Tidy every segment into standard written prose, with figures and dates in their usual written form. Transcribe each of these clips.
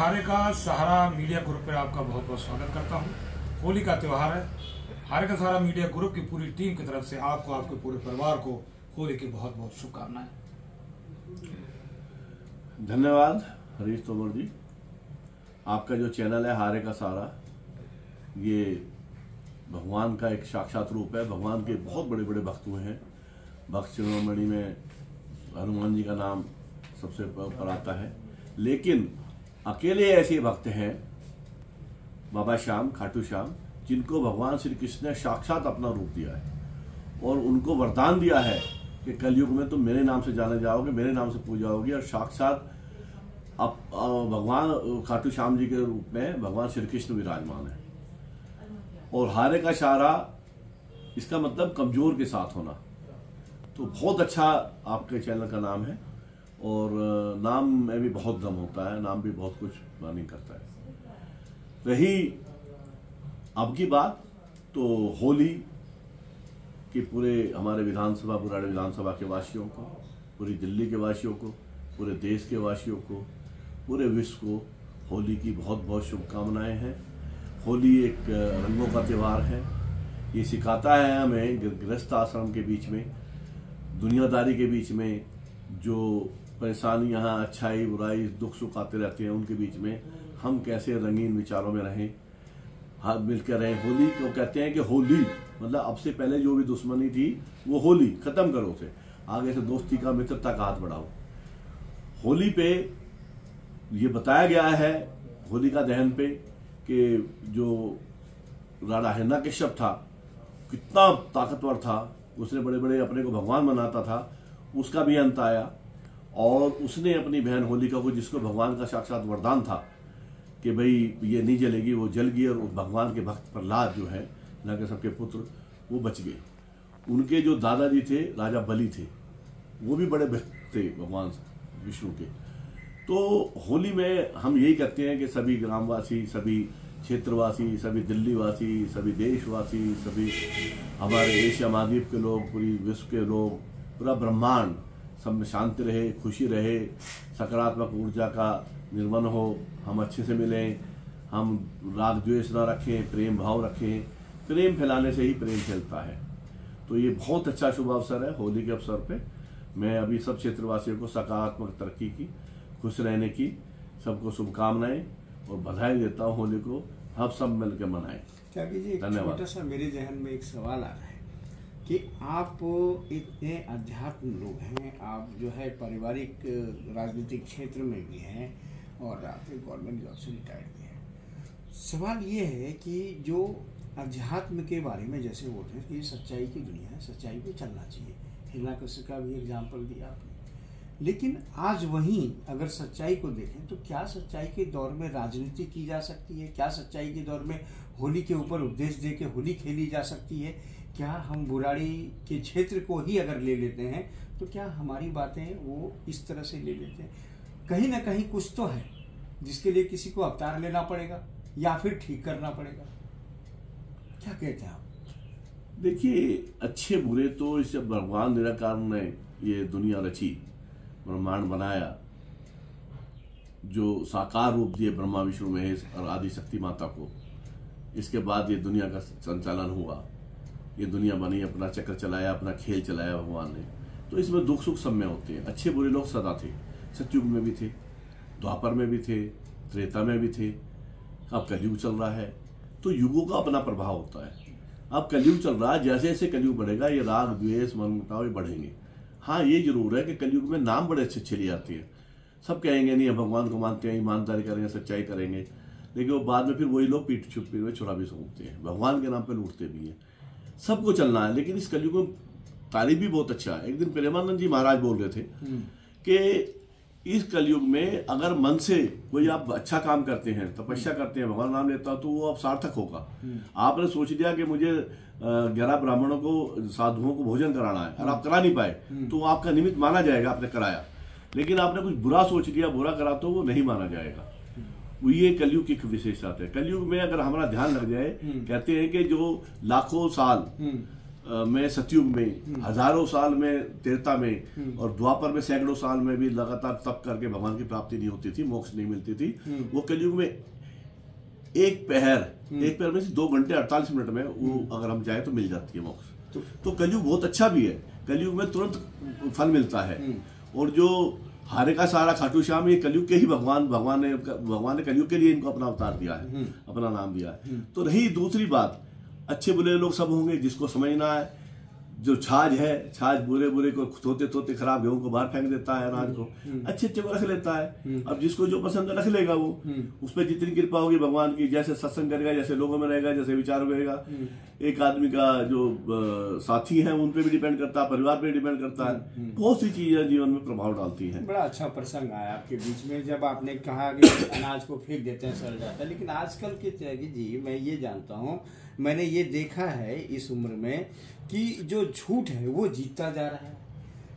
हारे का सहारा media group पर आपका बहुत बहुत स्वागत करता हूं। होली का त्यौहार है। हारे का सहारा मीडिया ग्रुप की पूरी टीम की तरफ से आपको, आपके पूरे परिवार को होली की बहुत बहुत शुभकामनाएं। धन्यवाद हरीश तोमर जी। आपका जो चैनल है हारे का सहारा, ये भगवान का एक साक्षात रूप है। भगवान के बहुत बड़े बड़े भक्त हुए हैं। भक्त शिरोमणि में हनुमान जी का नाम सबसे ऊपर आता है, लेकिन अकेले ऐसे भक्त हैं बाबा श्याम, खाटू श्याम, जिनको भगवान श्री कृष्ण ने साक्षात अपना रूप दिया है और उनको वरदान दिया है कि कलयुग में तुम मेरे नाम से जाने जाओगे, मेरे नाम से पूजा होगी। और साक्षात अब भगवान खाटू श्याम जी के रूप में भगवान श्री कृष्ण विराजमान है। और हारे का सहारा, इसका मतलब कमजोर के साथ होना। तो बहुत अच्छा आपके चैनल का नाम है और नाम में भी बहुत दम होता है, नाम भी बहुत कुछ मानी करता है। रही अब की बात, तो होली की पूरे हमारे विधानसभा, बुराड़ी विधानसभा के वासियों को, पूरी दिल्ली के वासियों को, पूरे देश के वासियों को, पूरे विश्व को होली की बहुत बहुत शुभकामनाएं हैं। होली एक रंगों का त्यौहार है। ये सिखाता है हमें गृहस्थ आश्रम के बीच में, दुनियादारी के बीच में, जो परेशानियाँ, अच्छाई बुराई, दुख सुख आते रहते हैं, उनके बीच में हम कैसे रंगीन विचारों में रहें, हाथ मिलकर रहें। होली को कहते हैं कि होली मतलब अब से पहले जो भी दुश्मनी थी वो होली खत्म करो, उसे आगे से दोस्ती का, मित्रता का हाथ बढ़ाओ। होली पे ये बताया गया है, होलिका दहन पे, कि जो राणा हिरण्यकश्यप था कितना ताकतवर था, उसने बड़े बड़े अपने को भगवान बनाता था, उसका भी अंत आया। और उसने अपनी बहन होलिका को, जिसको भगवान का साक्षात वरदान था कि भाई ये नहीं जलेगी, वो जल गई। और भगवान के भक्त प्रहलाद जो है, हिरण्यकश्यप के पुत्र, वो बच गए। उनके जो दादाजी थे राजा बलि थे, वो भी बड़े भक्त थे भगवान विष्णु के। तो होली में हम यही कहते हैं कि सभी ग्रामवासी, सभी क्षेत्रवासी, सभी दिल्लीवासी, सभी देशवासी, सभी हमारे एशिया महाद्वीप के लोग, पूरी विश्व के लोग, पूरा ब्रह्मांड, सब में शांति रहे, खुशी रहे, सकारात्मक ऊर्जा का निर्माण हो, हम अच्छे से मिलें, हम राग द्वेष ना रखें, प्रेम भाव रखें। प्रेम फैलाने से ही प्रेम फैलता है। तो ये बहुत अच्छा शुभ अवसर है। होली के अवसर पे मैं अभी सब क्षेत्रवासियों को सकारात्मक तरक्की की, खुश रहने की सबको शुभकामनाएं और बधाई देता हूँ। होली को हम सब मिलकर मनाएं। त्यागी जी, धन्यवाद। छोटा सा मेरे जहन में एक सवाल आ रहा है कि आप इतने अध्यात्म लोग हैं, आप जो है पारिवारिक राजनीतिक क्षेत्र में भी हैं और आप गवर्नमेंट जॉब से रिटायर्ड भी हैं। सवाल ये है कि जो अध्यात्म के बारे में जैसे बोलते हैं कि ये सच्चाई की दुनिया है, सच्चाई पे चलना चाहिए, हिरण्यकश्यप का भी एग्जाम्पल दिया आपने। लेकिन आज वहीं अगर सच्चाई को देखें तो क्या सच्चाई के दौर में राजनीति की जा सकती है? क्या सच्चाई के दौर में होली के ऊपर उपदेश दे के होली खेली जा सकती है? क्या हम बुराड़ी के क्षेत्र को ही अगर ले लेते हैं तो क्या हमारी बातें वो इस तरह से ले लेते हैं? कहीं ना कहीं कुछ तो है जिसके लिए किसी को अवतार लेना पड़ेगा या फिर ठीक करना पड़ेगा। क्या कहते हैं आप? देखिए, अच्छे बुरे तो इस भगवान निराकार ने ये दुनिया रची, ब्रह्मांड बनाया, जो साकार रूप दिए ब्रह्मा विष्णु महेश और आदि शक्ति माता को। इसके बाद ये दुनिया का संचालन हुआ, ये दुनिया बनी, अपना चक्र चलाया, अपना खेल चलाया भगवान ने। तो इसमें दुख सुख सब में होते हैं। अच्छे बुरे लोग सदा थे, सतयुग में भी थे, द्वापर में भी थे, त्रेता में भी थे। अब कलयुग चल रहा है, तो युगों का अपना प्रभाव होता है। अब कलयुग चल रहा है, जैसे जैसे कलयुग बढ़ेगा ये राग द्वेष मनमुटाव ये बढ़ेंगे। हाँ, ये जरूर है कि कलयुग में नाम बड़े अच्छे अच्छे लिए आते हैं। सब कहेंगे नहीं, हम भगवान को मानते हैं, ईमानदारी करेंगे, सच्चाई करेंगे, लेकिन वो बाद में फिर वही लोग पीठ छुपी में छुरा भी सूंघते हैं, भगवान के नाम पे लूटते भी हैं। सबको चलना है, लेकिन इस कलयुग में तारीफ भी बहुत अच्छा है। एक दिन प्रेमानंद जी महाराज बोल रहे थे कि इस कलयुग में अगर मन से कोई आप अच्छा काम करते हैं, तपस्या करते हैं, भगवान नाम लेता तो वो अब सार्थक होगा। आपने सोच लिया कि मुझे 11 ब्राह्मणों को, साधुओं को भोजन कराना है और आप करा नहीं पाए, तो आपका निमित्त माना जाएगा, आपने कराया। लेकिन आपने कुछ बुरा सोच लिया, बुरा करा, तो वो नहीं माना जाएगा। ये कलयुग की विशेषता है। कलयुग में अगर हमारा ध्यान लग जाए, कहते हैं कि जो लाखों साल में सतयुग में, हजारों साल में त्रेता में, और द्वापर में सैकड़ों साल में भी लगातार तप करके भगवान की प्राप्ति नहीं होती थी, मोक्ष नहीं मिलती थी। वो कलयुग में एक पहर में से 2 घंटे 48 मिनट में वो अगर हम जाए तो मिल जाती है मोक्ष। तो कलयुग बहुत अच्छा भी है, कलयुग में तुरंत फल मिलता है। और जो हारे का सारा खाटू श्याम, ये कलयुग के ही भगवान ने कलयुग के लिए इनको अपना अवतार दिया है, अपना नाम दिया है। तो रही दूसरी बात, अच्छे बुरे लोग सब होंगे, जिसको समझना है। जो छाछ है, छाछ बुरे को धोते खराब गेहूं को बाहर फेंक देता है, अनाज को अच्छे को रख लेता है। अब जिसको जो पसंद है रख लेगा, वो उस पर जितनी कृपा होगी भगवान की, जैसे सत्संग करेगा, जैसे लोगों में रहेगा, जैसे विचार रहेगा। एक आदमी का जो साथी है उन पे भी डिपेंड करता है, परिवार पे डिपेंड करता है। बहुत सी चीजें जीवन में प्रभाव डालती हैं। बड़ा अच्छा प्रसंग आया आपके बीच में जब आपने कहा कि अनाज को फेंक देते हैं, सड़ जाता है। लेकिन आजकल के त्यागी जी, मैं ये जानता हूँ, मैंने ये देखा है इस उम्र में कि जो झूठ है वो जीतता जा रहा है,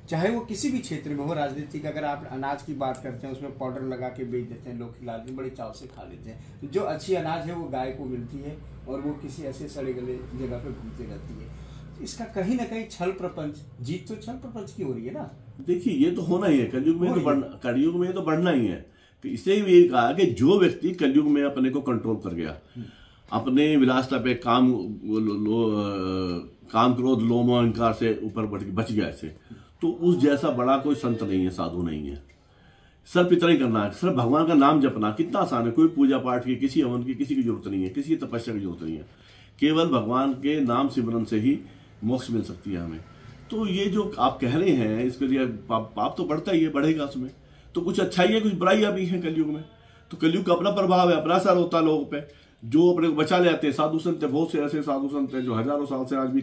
चाहे वो किसी भी क्षेत्र में हो। राजनीतिक अगर आप अनाज की बात करते हैं, उसमें पाउडर लगा के बेच देते हैं, लोग खिलाते हैं, बड़े चाव से खा लेते हैं। जो अच्छी अनाज है वो गाय को मिलती है और वो किसी ऐसे सड़े गले जगह पे घूमती रहती है। इसका कहीं ना कहीं छल प्रपंच, जीत तो छल प्रपंच की हो रही है ना। देखिए, ये तो होना ही है, कलयुग में तो बढ़ना ही है। तो इससे ये कहा कि जो व्यक्ति कलयुग में अपने को कंट्रोल कर गया, अपने विलासता पे काम क्रोध लोभ अहंकार से ऊपर बच गया ऐसे, तो उस जैसा बड़ा कोई संत नहीं है, साधु नहीं है। सिर्फ इतना ही करना है, सिर्फ भगवान का नाम जपना, कितना आसान है। कोई पूजा पाठ की, किसी हवन की, किसी की जरूरत नहीं है, किसी तपस्या की जरूरत नहीं है। केवल भगवान के नाम सिमरन से ही मोक्ष मिल सकती है हमें। तो ये जो आप कह रहे हैं, इसके लिए पाप तो बढ़ता ही है, बढ़ेगा उसमें। तो कुछ अच्छाई है, कुछ बुराइयां भी हैं कलयुग में। तो कलयुग का अपना प्रभाव है, अपना असर होता है लोगों पे। जो अपने को बचा ले आते हैं, साधु संत, बहुत से ऐसे साधु संत हैं जो हजारों साल से आज भी